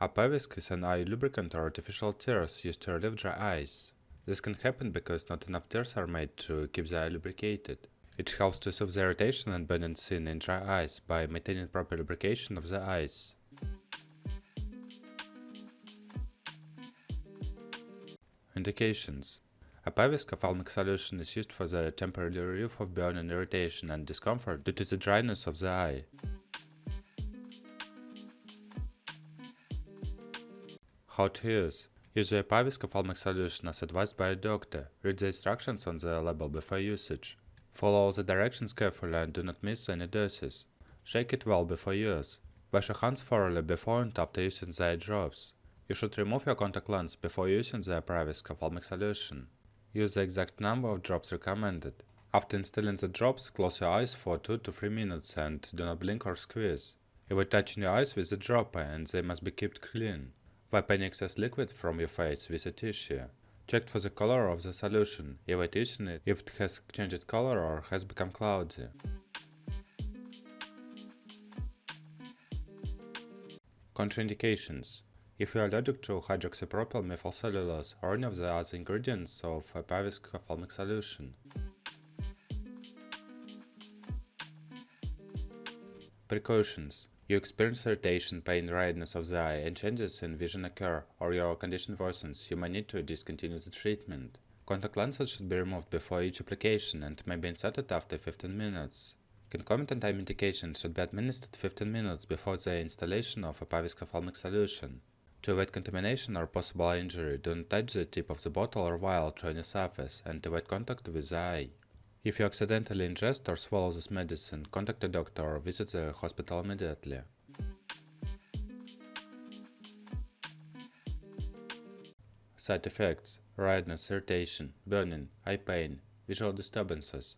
Appavisc is an eye lubricant or artificial tears used to relieve dry eyes. This can happen because not enough tears are made to keep the eye lubricated. It helps to soothe the irritation and burning seen in dry eyes by maintaining proper lubrication of the eyes. Indications: Appavisc ophthalmic solution is used for the temporary relief of burning, irritation, and discomfort due to the dryness of the eye. How to use: use the Appavisc ophthalmic solution as advised by a doctor. Read the instructions on the label before usage. Follow all the directions carefully and do not miss any doses. Shake it well before use. Wash your hands thoroughly before and after using the eye drops. You should remove your contact lens before using the Appavisc ophthalmic solution. Use the exact number of drops recommended. After installing the drops, close your eyes for 2 to 3 minutes and do not blink or squeeze. Avoid touching your eyes with the dropper and they must be kept clean. Wipe any excess liquid from your face with a tissue. Check for the color of the solution. Avoid using it if it has changed color or has become cloudy. Contraindications: if you are allergic to hydroxypropyl methylcellulose or any of the other ingredients of Appavisc ophthalmic solution. Precautions: you experience irritation, pain, redness of the eye, and changes in vision occur, or your condition worsens, you may need to discontinue the treatment. Contact lenses should be removed before each application and may be inserted after 15 minutes. Concomitant eye medication should be administered 15 minutes before the installation of Appavisc ophthalmic solution. To avoid contamination or possible eye injury, do not touch the tip of the bottle or vial to any surface and avoid contact with the eye. If you accidentally ingest or swallow this medicine, contact a doctor or visit the hospital immediately. Side effects: redness, irritation, burning, eye pain, visual disturbances.